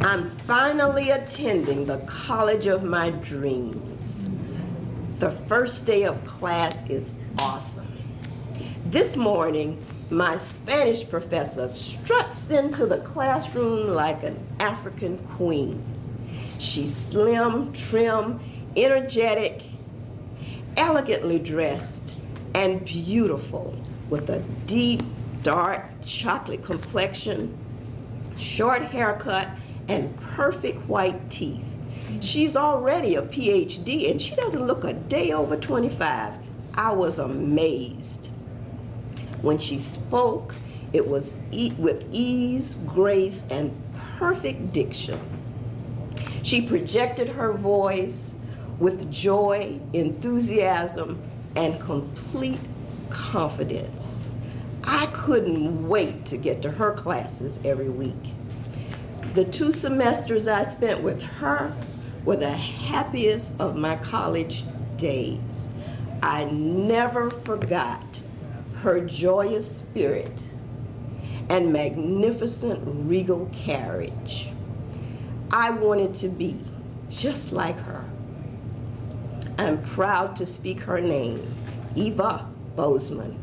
I'm finally attending the college of my dreams. The first day of class is awesome. This morning, my Spanish professor struts into the classroom like an African queen. She's slim, trim, energetic, elegantly dressed, and beautiful, with a deep, dark chocolate complexion, short haircut, and perfect white teeth. She's already a PhD, and she doesn't look a day over 25. I was amazed. When she spoke, it was with ease, grace, and perfect diction. She projected her voice with joy, enthusiasm, and complete confidence. I couldn't wait to get to her classes every week. The 2 semesters I spent with her were the happiest of my college days. I never forgot her joyous spirit and magnificent regal carriage. I wanted to be just like her. I'm proud to speak her name, Eva Bozeman.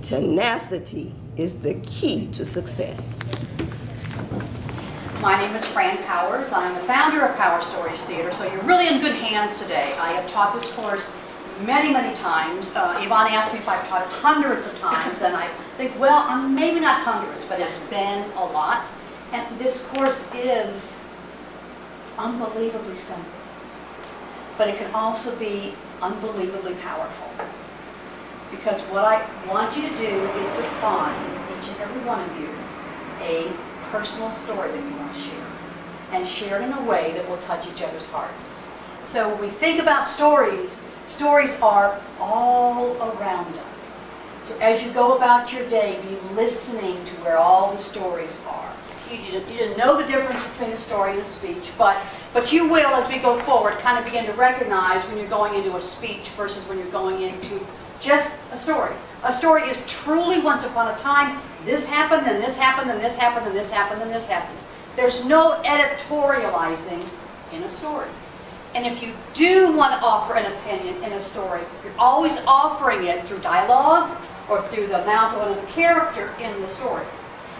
Tenacity is the key to success. My name is Fran Powers. I'm the founder of Power Stories Theater, so you're really in good hands today. I have taught this course many, many times. Yvonne asked me if I've taught it hundreds of times, and I think, well, maybe not hundreds, but it's been a lot. And this course is unbelievably simple, but it can also be unbelievably powerful. Because what I want you to do is to find, each and every one of you, a personal story that you want to share, and share it in a way that will touch each other's hearts. So when we think about stories, stories are all around us. So as you go about your day, be listening to where all the stories are. You didn't know the difference between a story and a speech, but you will, as we go forward, kind of begin to recognize when you're going into a speech versus when you're going into just a story. A story is truly once upon a time, this happened, then this happened, then this happened, then this happened, then this happened. There's no editorializing in a story. And if you do want to offer an opinion in a story, you're always offering it through dialogue or through the mouth of another character in the story.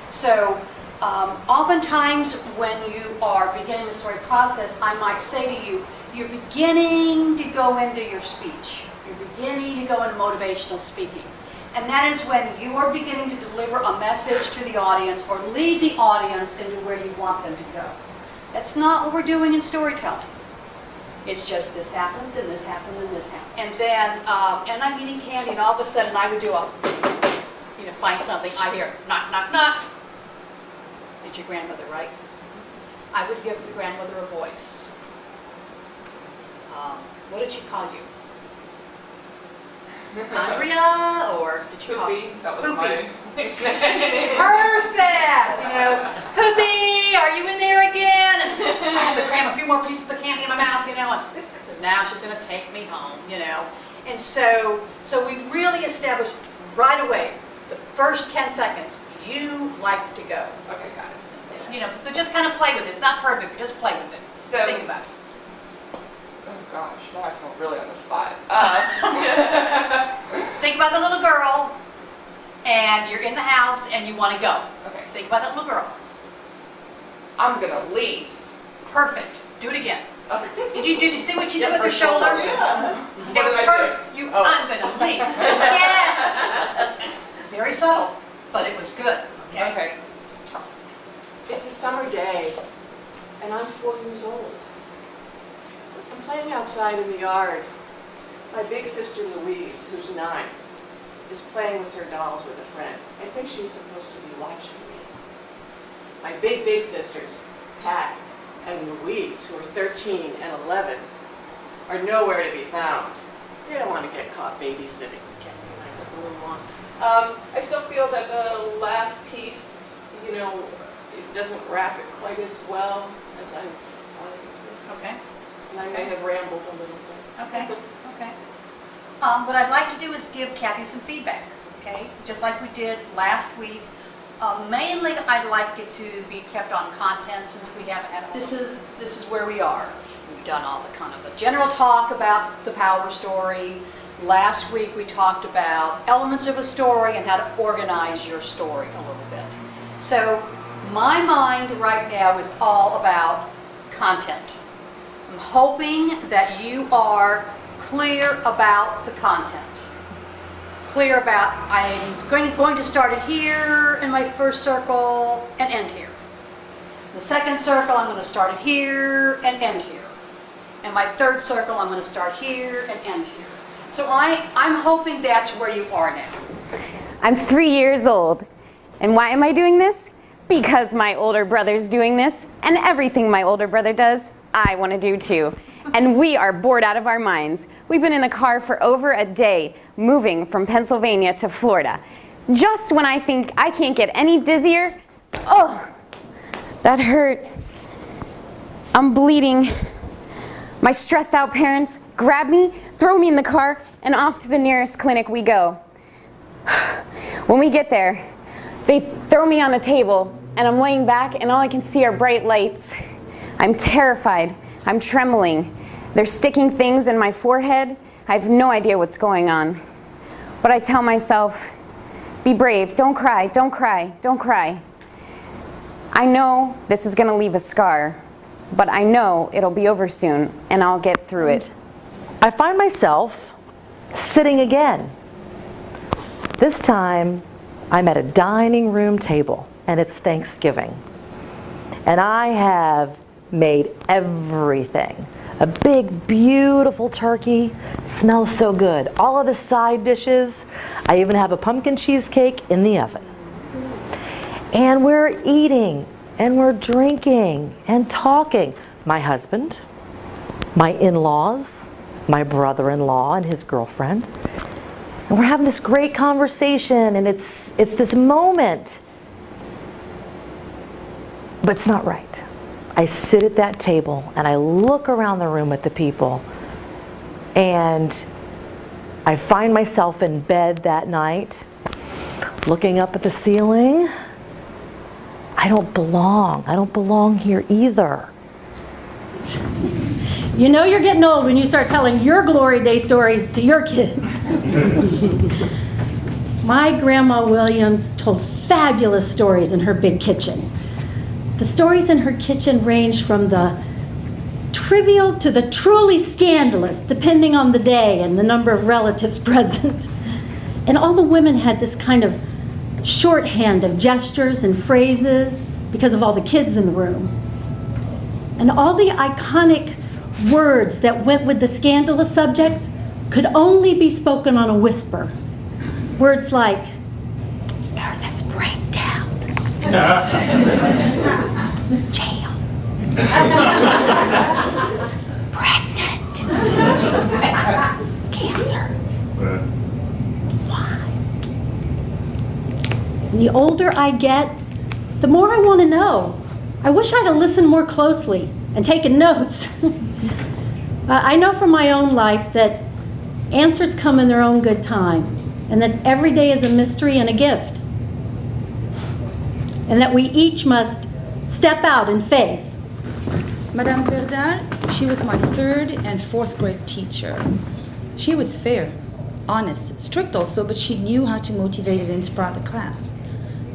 So oftentimes when you are beginning the story process, I might say to you, you're beginning to go into your speech. You're beginning to go into motivational speaking. And that is when you are beginning to deliver a message to the audience or lead the audience into where you want them to go. That's not what we're doing in storytelling. It's just this happened, then this happened, then this happened. And then, and I'm eating candy, and all of a sudden I would do find something. I hear knock, knock, knock. It's your grandmother, right? I would give the grandmother a voice. What did she call you? Andrea, or did you call Poopy? That was Poopy. my Perfect! Poopy, are you in there again? And I have to cram a few more pieces of candy in my mouth, because now she's going to take me home, And so we really established right away, the first 10 seconds, you like to go. Okay, got it. So just kind of play with it. It's not perfect, but just play with it. So, think about it. Oh gosh, now I feel really on the spot. Think about the little girl, and you're in the house, and you want to go. Okay. Think about that little girl. I'm gonna leave. Perfect. Do it again. Okay. Did you see what you did with her shoulder? Yeah. It What was did I perfect. do? I'm going to leave. Yes. Very subtle, but it was good. Okay. It's a summer day, and I'm 4 years old. I'm playing outside in the yard. My big sister Louise, who's 9, is playing with her dolls with a friend. I think she's supposed to be watching me. My big sisters, Pat and Louise, who are 13 and 11, are nowhere to be found. They don't want to get caught babysitting. It's a little long. I still feel that the last piece, it doesn't wrap it quite as well as I wanted it to. Okay. And I may have rambled a little bit. Okay. Okay. What I'd like to do is give Kathy some feedback. Okay. Just like we did last week. Mainly, I'd like it to be kept on content since we haven't had, this is where we are. We've done all the kind of the general talk about the power story. Last week, we talked about elements of a story and how to organize your story a little bit. So my mind right now is all about content. I'm hoping that you are clear about the content. Clear about, I'm going to start it here in my first circle and end here. The second circle, I'm going to start it here and end here. And my third circle, I'm going to start here and end here. So I'm hoping that's where you are now. I'm 3 years old. And why am I doing this? Because my older brother's doing this, and everything my older brother does, I want to do too. And we are bored out of our minds. We've been in the car for over a day, moving from Pennsylvania to Florida. Just when I think I can't get any dizzier, oh, that hurt. I'm bleeding. My stressed out parents grab me, throw me in the car, and off to the nearest clinic we go. When we get there, they throw me on a table, and I'm laying back, and all I can see are bright lights. I'm terrified. I'm trembling. They're sticking things in my forehead. I have no idea what's going on. But I tell myself, be brave, don't cry, don't cry, don't cry. I know this is gonna leave a scar, but I know it'll be over soon, and I'll get through it. I find myself sitting again. This time, I'm at a dining room table, and it's Thanksgiving. And I have made everything. A big, beautiful turkey, smells so good. All of the side dishes. I even have a pumpkin cheesecake in the oven. And we're eating, and we're drinking, and talking. My husband, my in-laws, my brother-in-law and his girlfriend. And we're having this great conversation, and it's this moment. But it's not right. I sit at that table and I look around the room at the people, and I find myself in bed that night looking up at the ceiling. I don't belong. I don't belong here either. You know you're getting old when you start telling your glory day stories to your kids. My Grandma Williams told fabulous stories in her big kitchen. The stories in her kitchen range from the trivial to the truly scandalous, depending on the day and the number of relatives present. And all the women had this kind of shorthand of gestures and phrases because of all the kids in the room. And all the iconic words that went with the scandalous subjects could only be spoken on a whisper. Words like, nervous breakdown. Jail. Pregnant. Cancer. Why? The older I get, the more I want to know. I wish I'd have listened more closely and taken notes. I know from my own life that answers come in their own good time, and that every day is a mystery and a gift. And that we each must step out in faith. Madame Verdal, she was my 3rd and 4th grade teacher. She was fair, honest, strict also, but she knew how to motivate and inspire the class.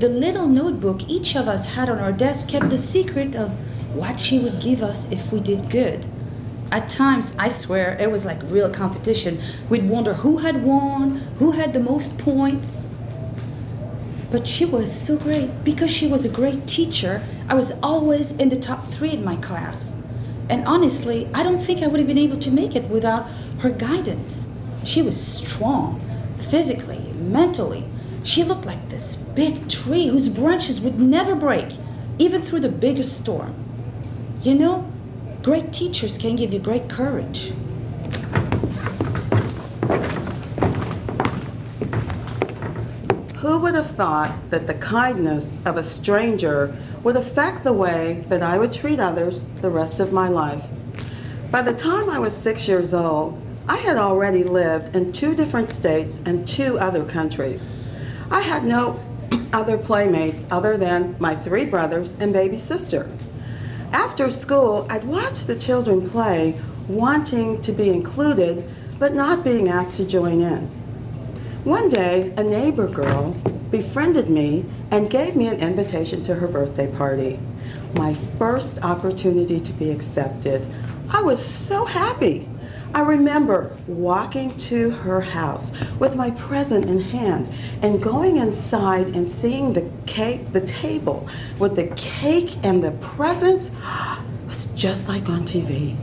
The little notebook each of us had on our desk kept the secret of what she would give us if we did good. At times, I swear, it was like real competition. We'd wonder who had won, who had the most points. But she was so great. Because she was a great teacher, I was always in the top 3 in my class. And honestly, I don't think I would have been able to make it without her guidance. She was strong, physically, mentally. She looked like this big tree whose branches would never break, even through the biggest storm. You know, great teachers can give you great courage. Who would have thought that the kindness of a stranger would affect the way that I would treat others the rest of my life? By the time I was 6 years old, I had already lived in 2 different states and 2 other countries. I had no other playmates other than my 3 brothers and baby sister. After school, I'd watch the children play, wanting to be included, but not being asked to join in. One day, a neighbor girl befriended me and gave me an invitation to her birthday party. My first opportunity to be accepted. I was so happy. I remember walking to her house with my present in hand and going inside and seeing the table with the cake and the presents. It was just like on TV.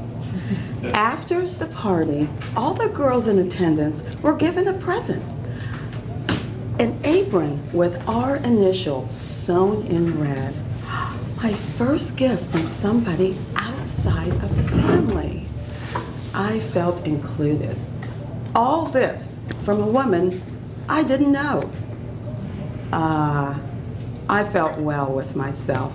After the party, all the girls in attendance were given a present. An apron with our initials sewn in red. My first gift from somebody outside of the family. I felt included. All this from a woman I didn't know. I felt well with myself.